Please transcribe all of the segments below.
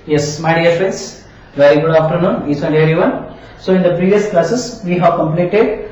Yes, my dear friends, very good afternoon, each and everyone. So, in the previous classes, we have completed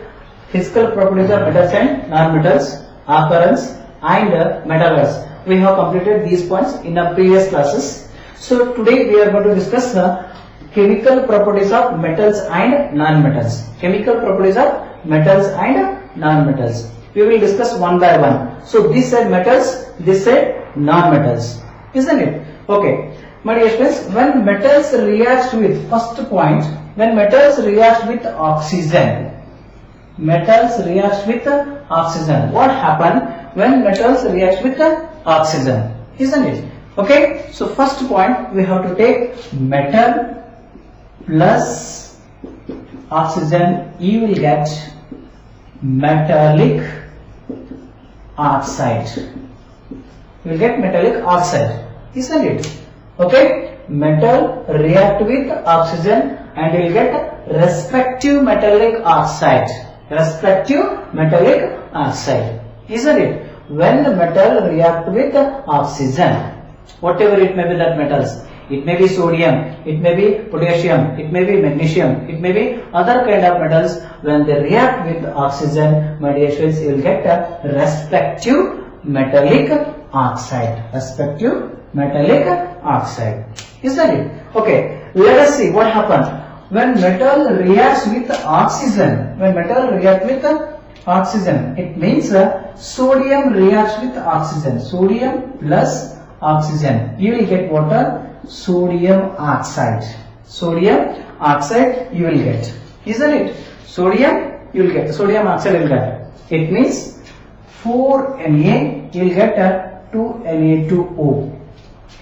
physical properties of metals and non-metals, occurrence and metals. We have completed these points in the previous classes. So, today we are going to discuss the chemical properties of metals and non-metals. Chemical properties of metals and non-metals. We will discuss one by one. So, this side metals, this side non-metals, isn't it? Okay. My dear friends, when metals react with first point, when metals react with oxygen, what happen when metals react with oxygen, isn't it? Okay, so first point we have to take metal plus oxygen, you will get metallic oxide. You will get metallic oxide, isn't it? Okay, metal react with oxygen and you will get respective metallic oxide. Isn't it? When the metal react with oxygen, whatever it may be that metals, it may be sodium, it may be potassium, it may be magnesium, it may be other kind of metals, when they react with oxygen, my dear friends, you will get a respective metallic oxide. Isn't it? Okay, let us see what happens when metal reacts with oxygen. When metal reacts with oxygen, it means sodium reacts with oxygen. Sodium plus oxygen, you will get water, sodium oxide. Sodium oxide you will get, isn't it? Sodium you will get, sodium oxide you will get. It means 4Na, you will get 2Na2O.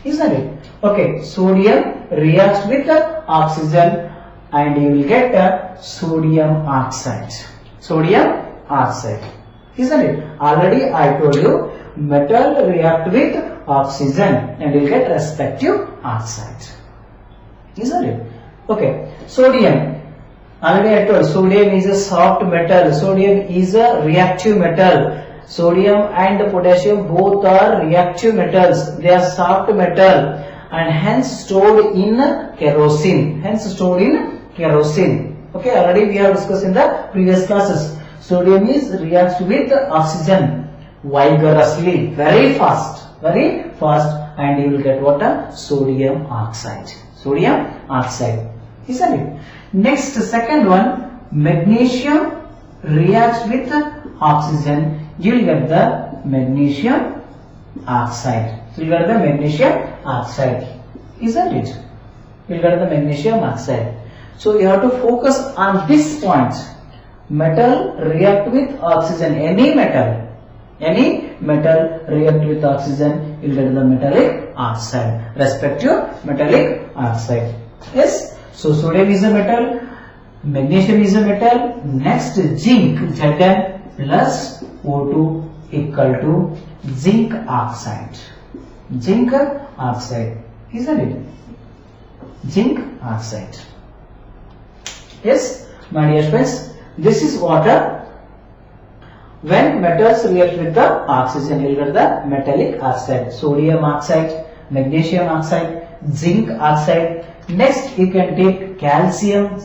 Isn't it? Okay, sodium reacts with oxygen and you will get sodium oxide. Isn't it? Already I told you, metal react with oxygen and you will get respective oxide. Isn't it? Okay, sodium. Already I told, sodium is a soft metal. Sodium is a reactive metal. Sodium and potassium both are reactive metals. They are soft metal and hence stored in kerosene. Okay, already we have discussed in the previous classes. Sodium is reacts with oxygen vigorously, very fast, and you will get what? Sodium oxide. Isn't it? Next, second one, magnesium reacts with oxygen. You will get the magnesium oxide. So you get the magnesium oxide, isn't it? You will get the magnesium oxide. So you have to focus on this point. Metal react with oxygen. Any metal react with oxygen, you will get the metallic oxide. Respective metallic oxide. Yes. So sodium is a metal, magnesium is a metal. Next, zinc, Zn plus O2 equal to zinc oxide. Isn't it? Zinc oxide. Yes, my dear friends, this is water. When metals react with the oxygen, you will get the metallic oxide. Sodium oxide, magnesium oxide, zinc oxide. Next, you can take calcium,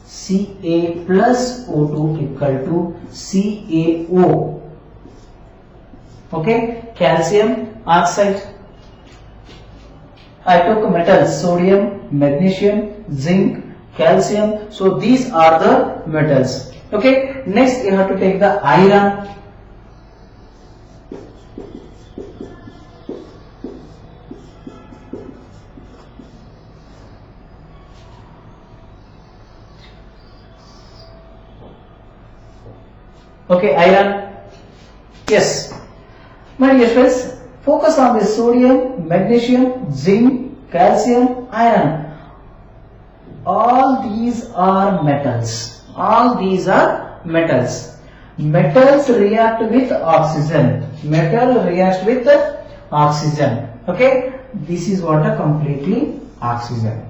Ca plus O2 equal to CaO. Okay, calcium oxide. I took metals, sodium, magnesium, zinc, calcium. So these are the metals. Okay, next you have to take the iron. Okay, iron. Yes, my dear friends, focus on the sodium, magnesium, zinc, calcium, iron. All these are metals. Metals react with oxygen. Okay, this is water completely oxygen.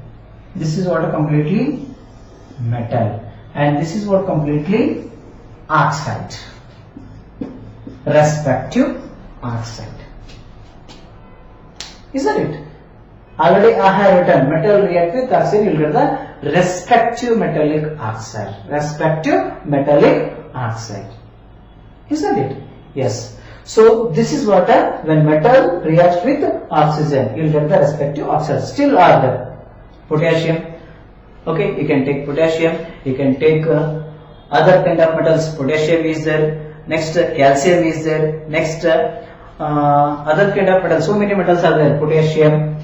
This is water completely metal, and this is what completely oxide. Respective oxide. Isn't it? Already I have written metal react with oxygen, you will get the respective metallic oxide. Respective metallic oxide. Isn't it? Yes. So this is what when metal reacts with oxygen, you will get the respective oxides. Still are there. Potassium. Okay, you can take potassium. You can take other kind of metals. Potassium is there. Next calcium is there. Next other kind of metals. So many metals are there. Potassium.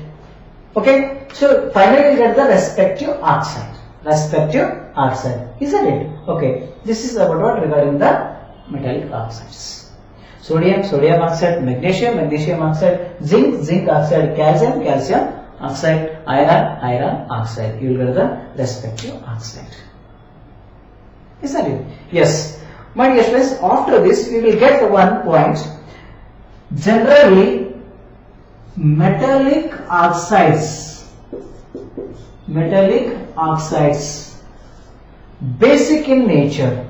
Okay, so finally you get the respective oxide. Respective oxide, isn't it? Okay, this is about what regarding the metallic oxides. Sodium, sodium oxide, magnesium, magnesium oxide, zinc, zinc oxide, calcium, calcium oxide, iron, iron oxide. You will get the respective oxide. Isn't it? Yes. My dear friends, after this we will get one point. Generally, metallic oxides, basic in nature.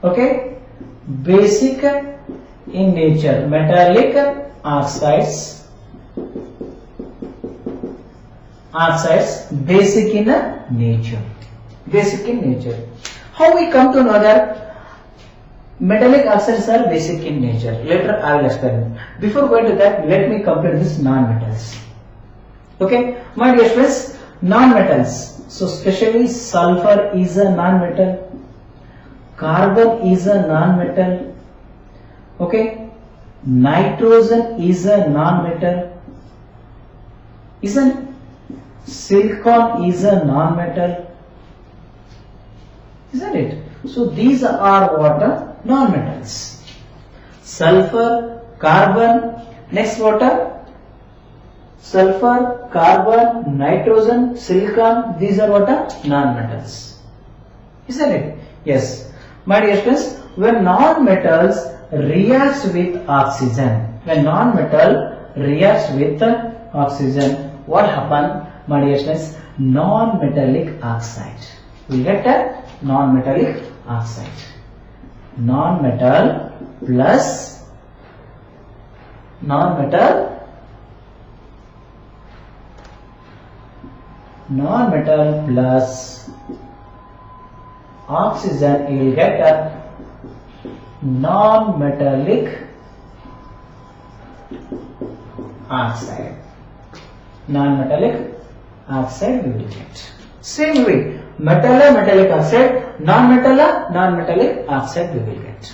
Okay, basic in nature, metallic oxides, basic in nature, basic in nature. How we come to know that metallic oxides are basic in nature? Later I will explain. Before going to that, let me complete this non-metals. Okay, my dear friends, non-metals. So especially sulfur is a non-metal, carbon is a non-metal, okay, nitrogen is a non-metal, isn't silicon is a non-metal, isn't it? So these are what? Non-metals. Sulfur, carbon, next what? Sulfur, carbon, nitrogen, silicon, these are what? Non-metals. Isn't it? Yes. My dear friends, when non-metals reacts with oxygen, when non-metal reacts with oxygen, what happen? My dear friends, non-metallic oxide. We get a non-metallic oxide. Non-metal plus non-metal plus oxygen, you will get a non-metallic oxide. Non-metallic oxide we will get. Same way, metallic oxide, non-metallic oxide we will get.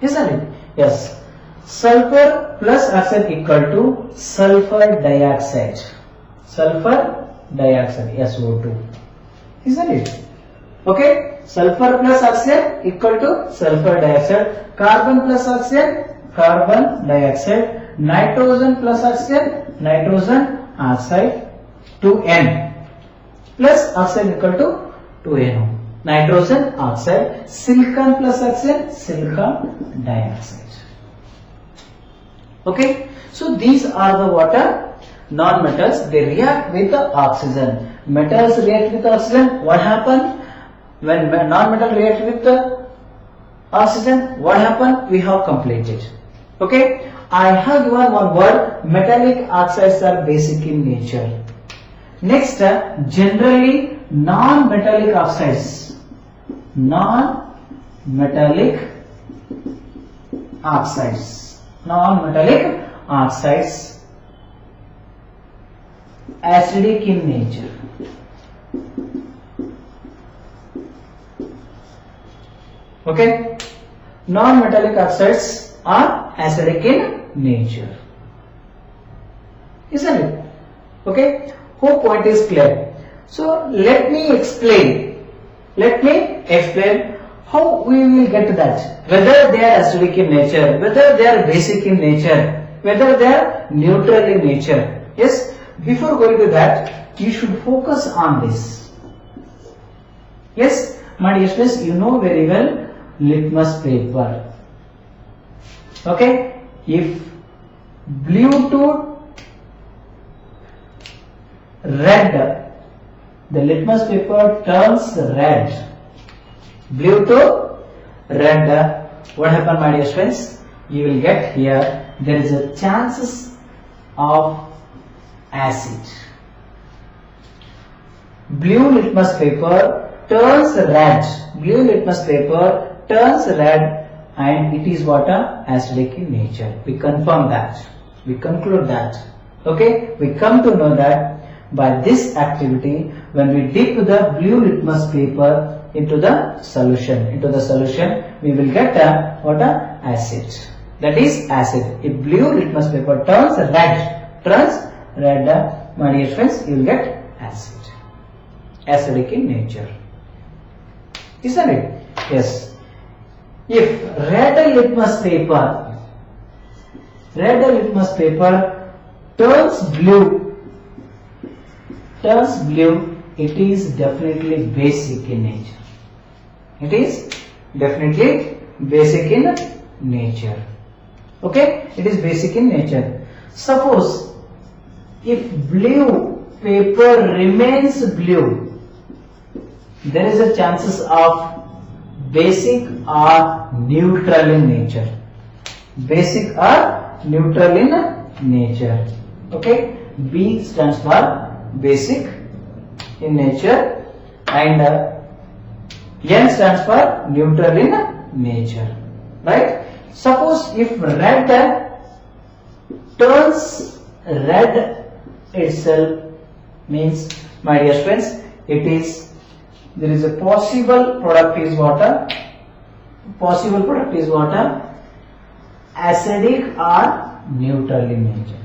Isn't it? Yes. Sulfur plus oxide equal to sulfur dioxide. Sulfur dioxide, SO2. Isn't it? Okay. Sulfur plus oxygen equal to sulfur dioxide. Carbon plus oxygen, carbon dioxide. Nitrogen plus oxygen, nitrogen oxide. 2N plus oxygen equal to 2NO. Nitrogen oxide. Silicon plus oxygen, silicon dioxide. Okay. So these are the water non-metals. They react with the oxygen. Metals react with oxygen. What happens? When non-metal react with the oxygen, what happens? We have completed. Okay. I have given one word. Metallic oxides are basic in nature. Next, generally non-metallic oxides. Non-metallic oxides. Non-metallic oxides, acidic in nature. Okay, non-metallic oxides are acidic in nature. Isn't it? Okay, hope point is clear. So let me explain. How we will get that. Whether they are acidic in nature, whether they are basic in nature, whether they are neutral in nature. Yes, before going to that, you should focus on this. Yes, my dear friends, you know very well litmus paper. Okay, if blue to red, the litmus paper turns red. Blue to red, what happened, my dear friends? You will get here, there is a chances of acid. Blue litmus paper turns red. Blue litmus paper turns red and it is what? Acidic in nature. We confirm that. We conclude that. Okay, we come to know that by this activity, when we dip the blue litmus paper into the solution, we will get what? Acid. That is acid. If blue litmus paper turns red, my dear friends, you will get acid. Acidic in nature. Isn't it? Yes. If red litmus paper turns blue, it is definitely basic in nature. It is definitely basic in nature. Okay, it is basic in nature. Suppose if blue paper remains blue, there is a chances of basic or neutral in nature. Basic or neutral in nature. Okay, B stands for basic in nature and N stands for neutral in nature. Right? Suppose if red turns red itself, means, my dear friends, there is a possible product is water. Possible product is water. Acidic or neutral in nature.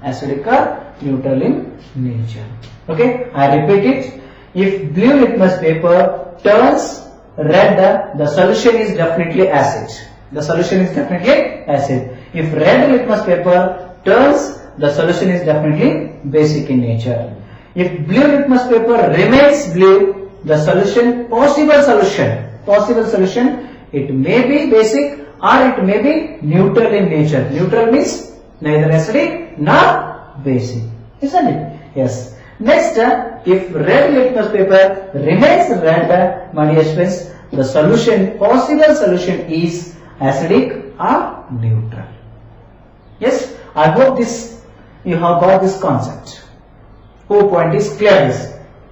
Acidic or neutral in nature. Okay, I repeat it. If blue litmus paper turns red, the solution is definitely acid. The solution is definitely acid. If red litmus paper turns, the solution is definitely basic in nature. If blue litmus paper remains blue, the solution, possible solution, it may be basic or it may be neutral in nature. Neutral means neither acidic nor basic. Isn't it? Yes. Next, if red litmus paper remains red, my dear friends, the solution, possible solution is acidic or neutral. Yes, I hope you have got this concept. Whole point is clear.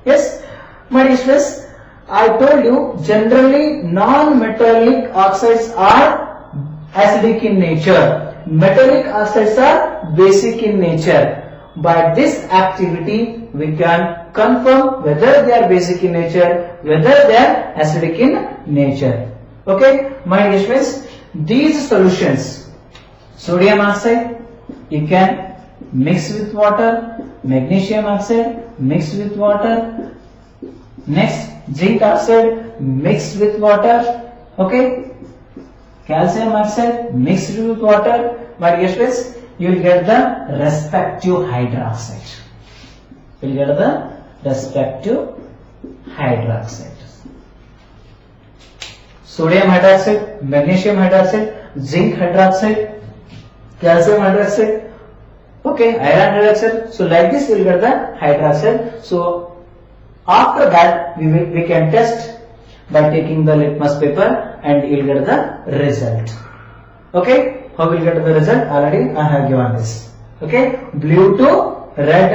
Yes, my dear friends, I told you generally non-metallic oxides are acidic in nature. Metallic oxides are basic in nature. By this activity, we can confirm whether they are basic in nature, whether they are acidic in nature. Okay, my dear friends, these solutions, sodium oxide, you can mix with water, magnesium oxide, mix with water, next zinc oxide, mixed with water, okay, calcium oxide, mixed with water, my dear friends, you will get the respective hydroxide. You will get the respective hydroxide. Sodium hydroxide, magnesium hydroxide, zinc hydroxide, calcium hydroxide, okay, iron hydroxide. So like this you will get the hydroxide. So after that we can test by taking the litmus paper and you will get the result. Okay. How will get the result? Already I have given this. Okay, blue to red,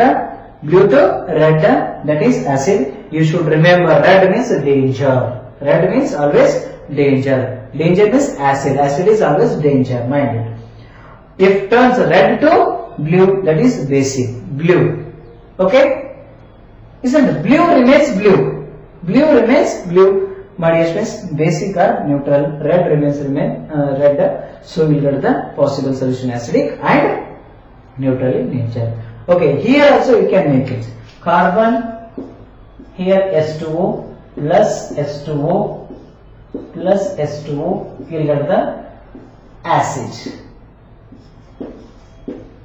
that is acid. You should remember red means danger. Red means always danger. Danger means acid. Acid is always danger. Mind it. If turns red to blue, that is basic. Blue. Okay. Isn't it? Blue remains blue. Blue remains blue. My dear friends, basic or neutral, red remains red. So we will get the possible solution acidic and neutral in nature. Okay, here also we can make it. Carbon, here H2O plus H2O plus H2O, we will get the acid.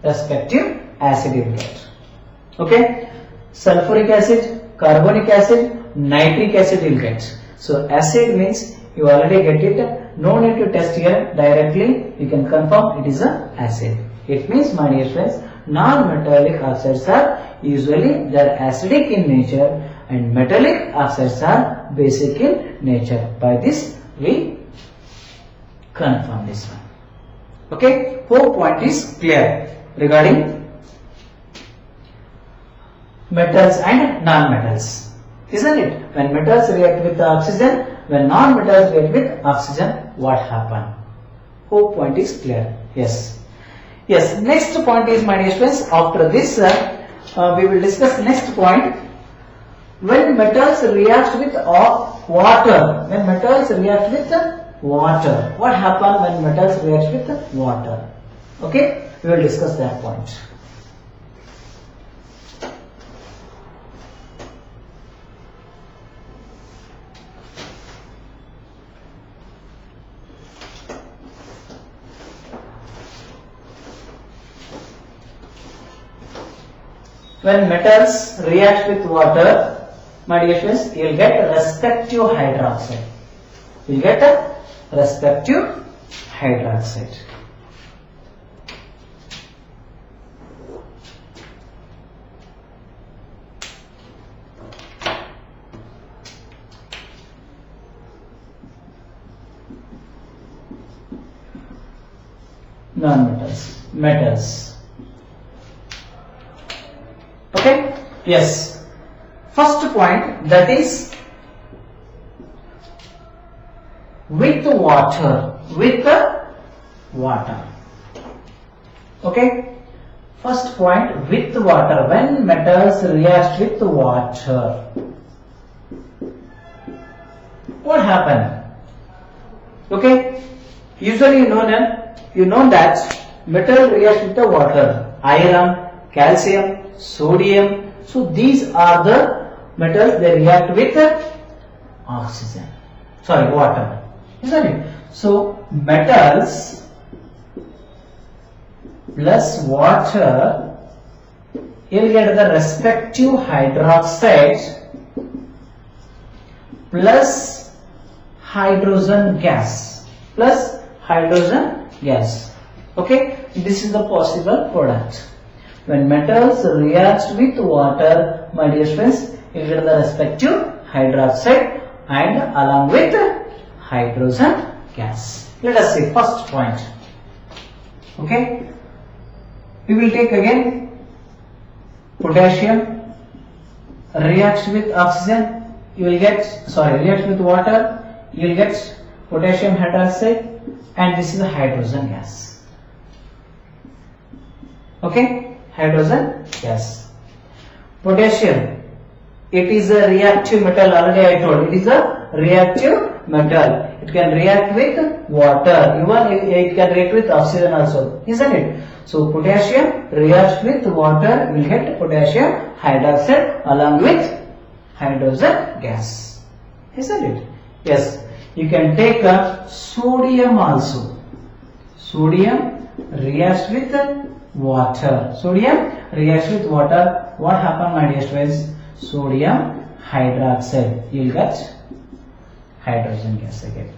Respective acid you will get. Okay, sulfuric acid, carbonic acid, nitric acid you will get. So acid means you already get it. No need to test here, directly you can confirm it is a acid. It means, my dear friends, non-metallic oxides are usually they are acidic in nature and metallic oxides are basic in nature. By this we confirm this one. Okay, whole point is clear regarding metals and non-metals. Isn't it? When metals react with oxygen, when non-metals react with oxygen, what happen? Hope point is clear. Yes. Yes. Next point is, my dear students, after this we will discuss next point. When metals react with water, when metals react with water, what happen when metals react with water? Okay, we will discuss that point. When metals react with water, my dear friends, you will get respective hydroxide. You will get a respective hydroxide. Non-metals, metals. Okay, yes. First point, that is with water, with water. Okay, first point, with water. When metals react with water, what happen? Okay, usually you know that metal reacts with the water, iron, calcium, sodium. So these are the metals, they react with oxygen, sorry, water, isn't it? So metals plus water, you will get the respective hydroxide plus hydrogen gas, okay, this is the possible product. When metals react with water, my dear friends, you get the respective hydroxide and along with hydrogen gas. Let us see first point. Okay, we will take again potassium reacts with oxygen, you will get, reacts with water, you will get potassium hydroxide, and this is the hydrogen gas. Okay, hydrogen gas. Potassium, it is a reactive metal, already I told, it is a reactive metal. It can react with water, even it can react with oxygen also, isn't it? So potassium reacts with water, we will get potassium hydroxide along with hydrogen gas, isn't it? Yes, you can take sodium also. Sodium reacts with water. Sodium reacts with water. What happens, my dear friends? Sodium hydroxide. You will get hydrogen gas again.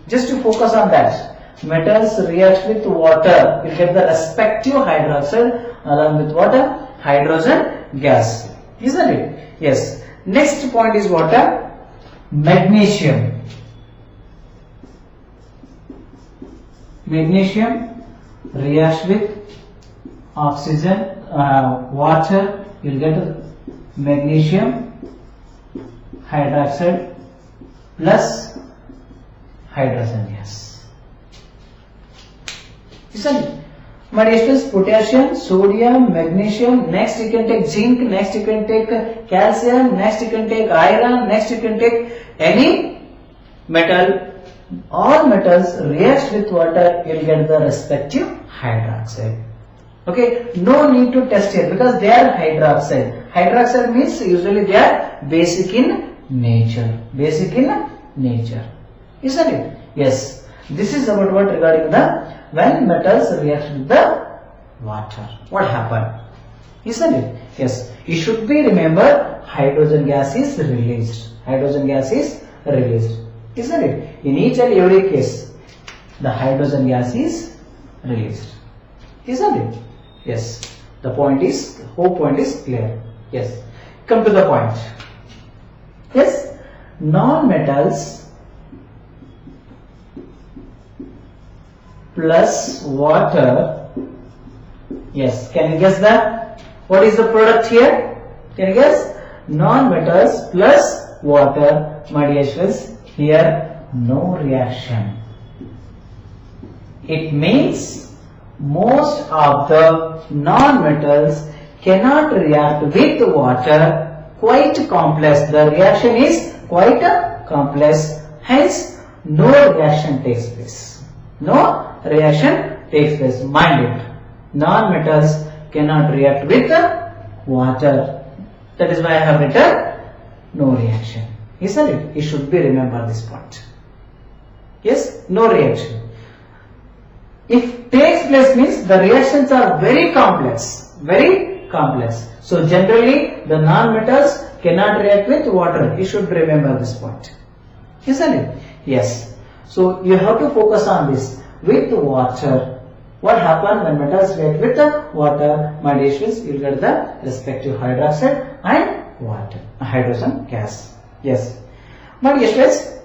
Just to focus on that. Metals react with water. You will get the respective hydroxide along with water, hydrogen gas. Isn't it? Yes. Next point is what? Magnesium. Magnesium reacts with oxygen, water, you will get magnesium hydroxide plus hydrogen gas. Isn't it? My dear students, potassium, sodium, magnesium, next you can take zinc, next you can take calcium, next you can take iron, next you can take any metal. All metals react with water, you will get the respective hydroxide. Okay, no need to test here because they are hydroxide. Hydroxide means usually they are basic in nature. Basic in nature. Isn't it? Yes. This is about what regarding the when metals react with the water. What happened? Isn't it? Yes. You should be remember hydrogen gas is released. Hydrogen gas is released. Isn't it? In each and every case, the hydrogen gas is released. Isn't it? Yes. The point is, whole point is clear. Yes. Come to the point. Yes. Non-metals plus water. Yes. Can you guess that? What is the product here? Can you guess? Non-metals plus water. My dear students, here no reaction. It means most of the non-metals cannot react with water, quite complex. The reaction is quite complex, hence no reaction takes place. No reaction takes place. Mind it. Non-metals cannot react with water. That is why I have written no reaction. Isn't it? You should be remember this point. Yes, no reaction. If takes place means the reactions are very complex. Very complex. So generally the non-metals cannot react with water. You should remember this point. Isn't it? Yes. So you have to focus on this. With water. What happens when metals react with the water? My dear students, you will get the respective hydroxide and water, hydrogen gas. Yes. My dear students,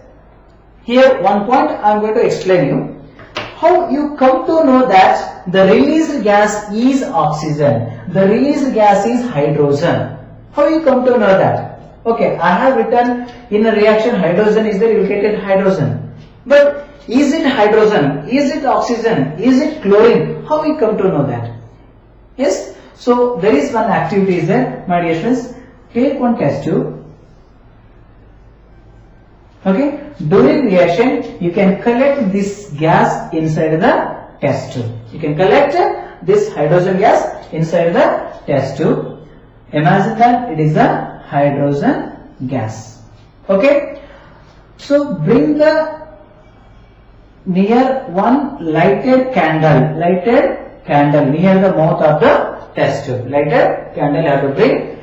here one point I am going to explain you. How you come to know that the released gas is oxygen, the released gas is hydrogen. How you come to know that? Okay, I have written in a reaction hydrogen is there, you will get it hydrogen. But is it hydrogen? Is it oxygen? Is it chlorine? How we come to know that? Yes. So there is one activity is there, my dear friends. Take one test tube. Okay. During reaction, you can collect this gas inside the test tube. You can collect this hydrogen gas inside the test tube. Imagine that it is a hydrogen gas. Okay. So bring the near one lighted candle near the mouth of the test tube. Lighted candle you have to bring.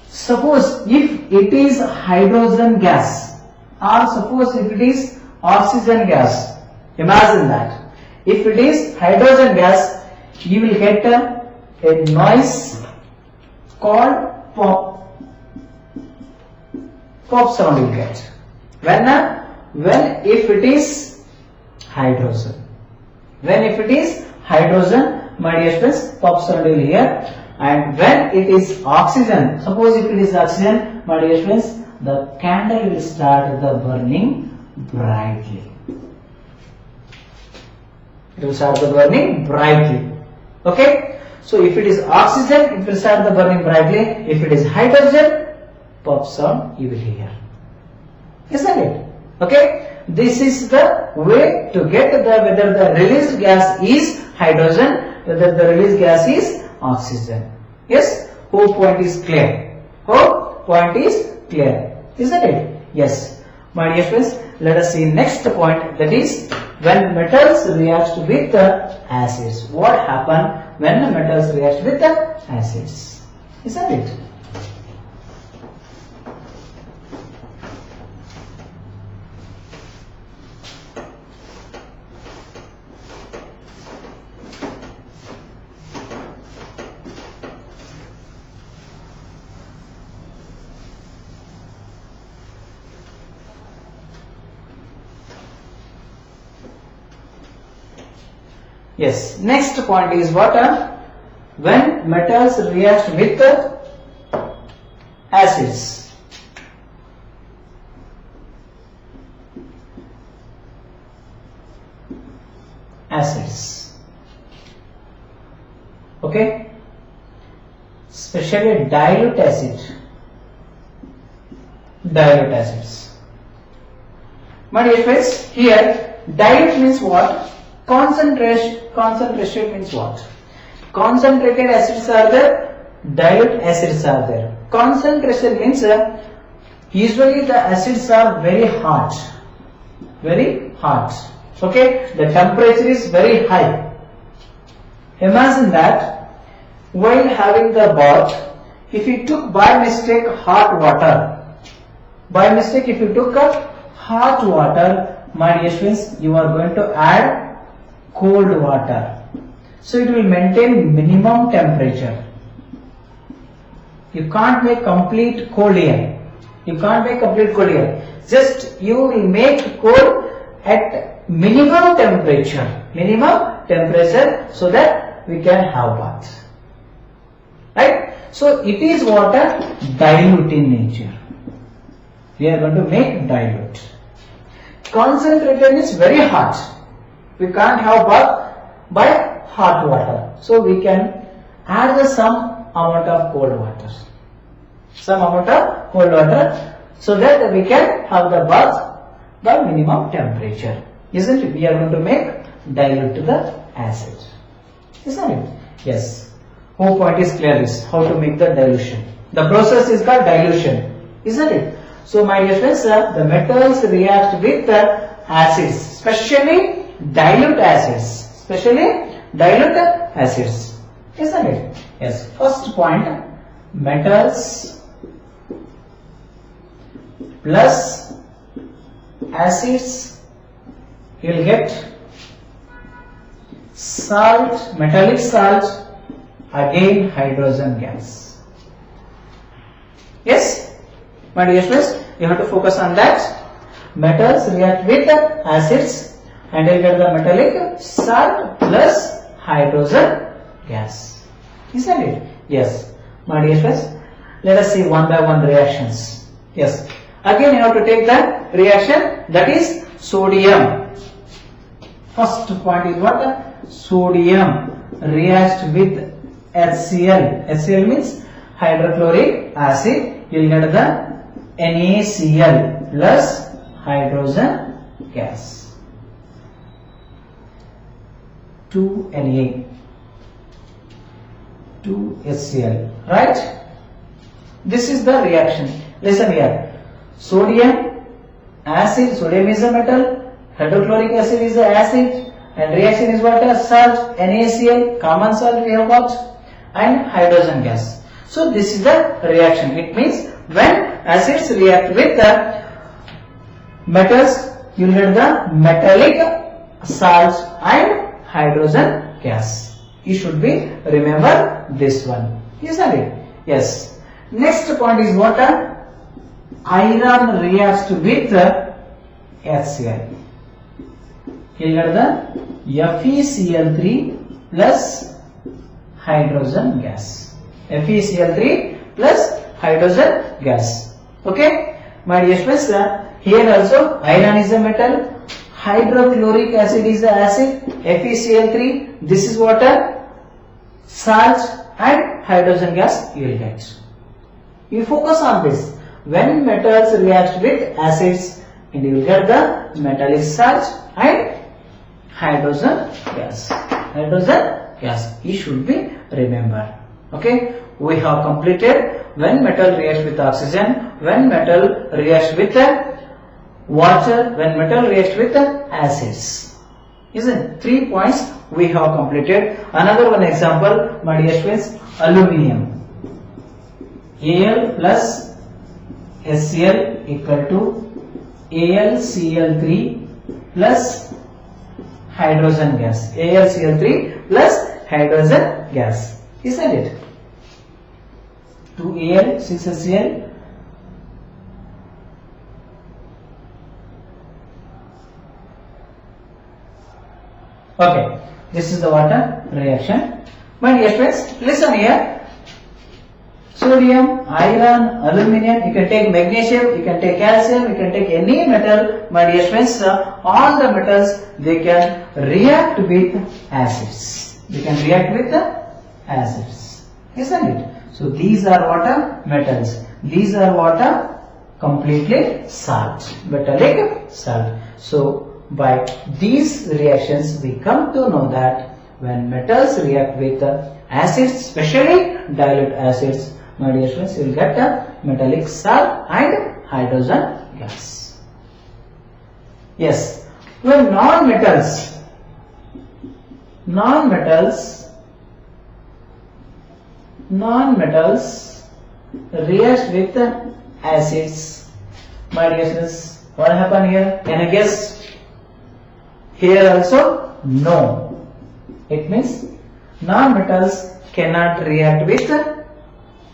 Suppose if it is hydrogen gas or suppose if it is oxygen gas, imagine that. If it is hydrogen gas, you will get a noise called pop. Pop sound you will get. When if it is hydrogen. When if it is hydrogen, my dear friends, pop sound you will hear. And when it is oxygen, suppose if it is oxygen, my dear friends, the candle will start the burning brightly. It will start the burning brightly. Okay. So if it is oxygen, it will start the burning brightly. If it is hydrogen, pop sound you will hear. Isn't it? Okay. This is the way to get whether the released gas is hydrogen, whether the released gas is oxygen. Yes. Hope point is clear. Hope point is clear. Isn't it? Yes. My dear friends, let us see next point, that is when metals react with the acids. What happens when the metals react with the acids? Isn't it? Yes. Next point is what? When metals react with acids. Acids. Okay. Especially dilute acid. Dilute acids. My dear friends, here dilute means what? Concentration means what? Concentrated acids are there, dilute acids are there. Concentration means usually the acids are very hot. Very hot. Okay, the temperature is very high. Imagine that while having the bath, if you took by mistake hot water, if you took hot water, my dear friends, you are going to add cold water. So it will maintain minimum temperature. You can't make complete cold air. You can't make complete cold air. Just you will make cold at minimum temperature. Minimum temperature so that we can have bath. Right? So it is what a dilute in nature. We are going to make dilute. Concentrated is very hot. We can't have bath by hot water. So we can add the some amount of cold water. Some amount of cold water so that we can have the bath by minimum temperature. Isn't it? We are going to make dilute the acid. Isn't it? Yes. Whole point is clear is how to make the dilution. The process is called dilution. Isn't it? So my dear friends, the metals react with the acids, especially dilute acids. Especially dilute acids. Isn't it? Yes. First point, metals plus acids, you will get salt, metallic salt, again hydrogen gas. Yes, my dear friends, you have to focus on that. Metals react with acids and you will get the metallic salt plus hydrogen gas. Isn't it? Yes, my dear friends, let us see one by one reactions. Yes, again you have to take the reaction, that is sodium. First point is what? Sodium reacts with HCl. HCl means hydrochloric acid. You will get the NaCl plus hydrogen gas. 2Na, 2HCl. Right? This is the reaction. Listen here. Sodium, acid, sodium is a metal, hydrochloric acid is an acid, and reaction is what? Salt, NaCl, common salt we have got, and hydrogen gas. So this is the reaction. It means when acids react with the metals, you will get the metallic salts and hydrogen gas. You should be remember this one. Isn't it? Yes. Next point is what? Iron reacts with HCl. You will get the FeCl3 plus hydrogen gas. FeCl3 plus hydrogen gas. Okay, my dear friends, here also iron is a metal, hydrochloric acid is the acid, FeCl3, this is water, salt and hydrogen gas you will get. You focus on this. When metals react with acids, and you will get the metallic salt and hydrogen gas. Hydrogen gas. You should be remember. Okay. We have completed when metal reacts with oxygen, when metal reacts with water, when metal reacts with acids. Isn't it? 3 points we have completed. Another one example, my dear friends, aluminium. Al plus HCl equal to AlCl3 plus hydrogen gas. AlCl3 plus hydrogen gas. Isn't it? 2Al, 6HCl. Okay, this is the water reaction. My dear friends, listen here. Sodium, iron, aluminium, you can take magnesium, you can take calcium, you can take any metal. My dear friends, all the metals, they can react with acids. They can react with acids. Isn't it? So these are what? Metals. These are what? Completely salt. Metallic salt. So by these reactions, we come to know that when metals react with acids, especially dilute acids, my dear friends, you will get a metallic salt and hydrogen gas. Yes, when non-metals react with acids, my dear friends, what happened here? Can you guess? Here also no. It means non-metals cannot react with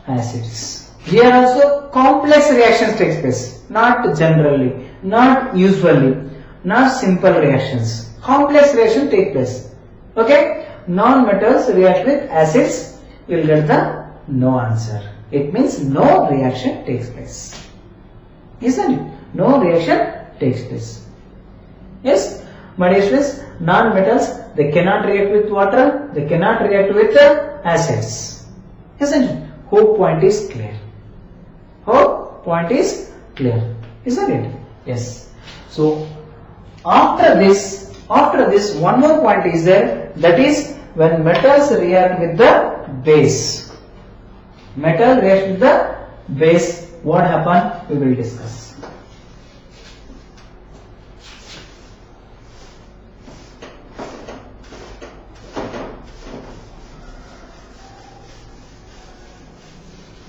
acids. Here also complex reactions take place, not generally, not usually, not simple reactions. Complex reaction take place. Okay, non-metals react with acids, you will get the no answer. It means no reaction takes place. Isn't it? No reaction takes place. Yes, my dear students, non-metals, they cannot react with water, they cannot react with acids. Isn't it? Hope point is clear. Hope point is clear. Isn't it? Yes. So after this, one more point is there, that is when metals react with the base. Metal reacts with the base, what happen? We will discuss.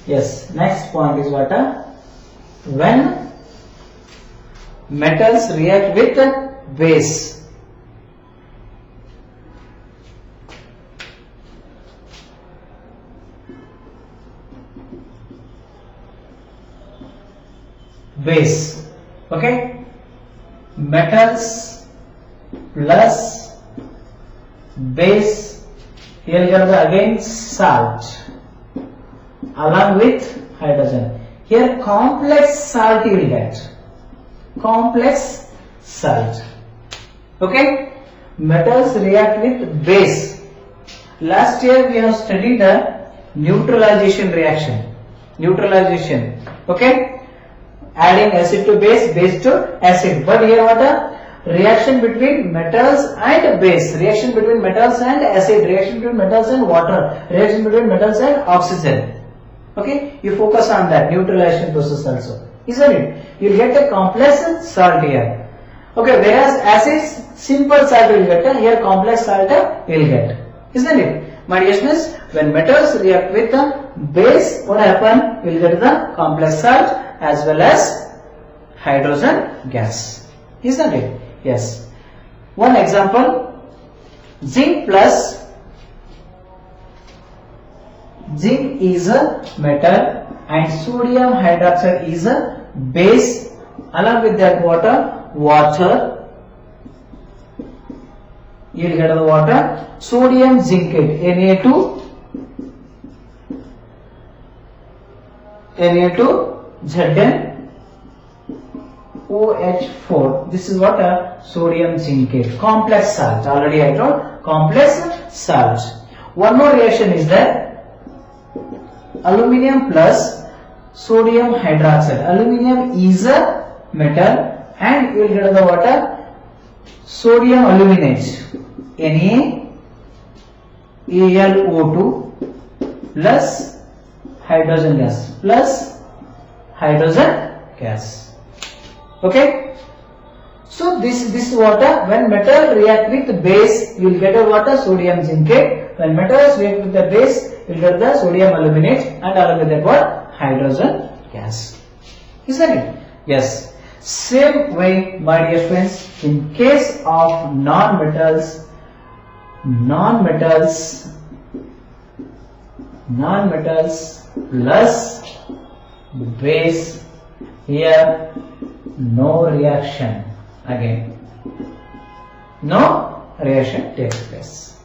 Yes, next point is what? When metals react with base. Base, okay, metals plus base, here you have again salt along with hydrogen. Here complex salt you will get, complex salt, okay. Metals react with base. Last year we have studied the neutralization reaction, okay, adding acid to base, base to acid. But here what a reaction between metals and base, reaction between metals and acid, reaction between metals and water, reaction between metals and oxygen. Okay, you focus on that neutralization process also, isn't it? You get a complex salt here. Okay, whereas acids, simple salt will get, here complex salt will get, isn't it? My dear students, when metals react with the base, what happen? You will get the complex salt as well as hydrogen gas, isn't it? Yes. One example, zinc plus, zinc is a metal and sodium hydroxide is a base, along with that water, you will get the water, sodium zincate, Na2 Zn OH4. This is what a sodium zincate, complex salt. Already I told, complex salt. One more reaction is there, aluminium plus sodium hydroxide. Aluminium is a metal and you will get the water, sodium aluminate, NaAlO2 plus hydrogen gas, okay. So this is water. When metal react with base, you will get a water, sodium zincate. When metals react with the base, you will get the sodium aluminate and along with that what? Hydrogen gas, isn't it? Yes. Same way, my dear friends, in case of non-metals plus base, here no reaction, again no reaction takes place,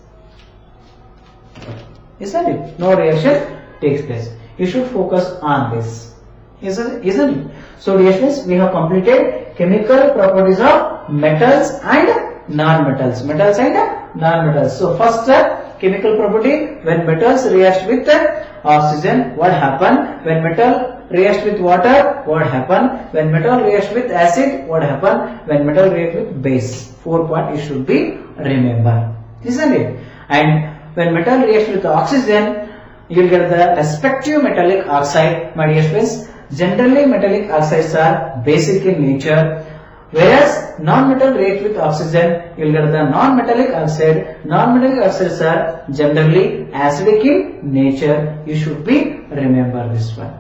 isn't it? No reaction takes place. You should focus on this, isn't it? So dear friends, we have completed chemical properties of metals and non-metals, So first step, chemical property, when metals react with oxygen, what happen? When metal reacts with water, what happen? When metal reacts with acid, what happen? When metal reacts with base. 4 points you should be remember, isn't it? And when metal reacts with oxygen, you will get the respective metallic oxide, my dear friends. Generally metallic oxides are basic in nature, whereas non-metal react with oxygen, you will get the non-metallic oxide. Non-metallic oxides are generally acidic in nature. You should be remember this one,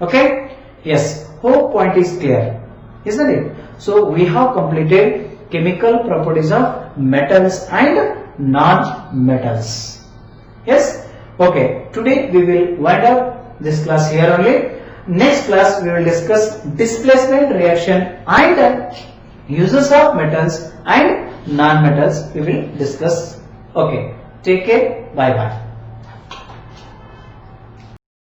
okay. Yes, whole point is clear, isn't it? So we have completed chemical properties of metals and non-metals. Yes, okay. Today we will wind up this class here only. Next class we will discuss displacement reaction and uses of metals and non-metals we will discuss. Okay, take care, bye bye.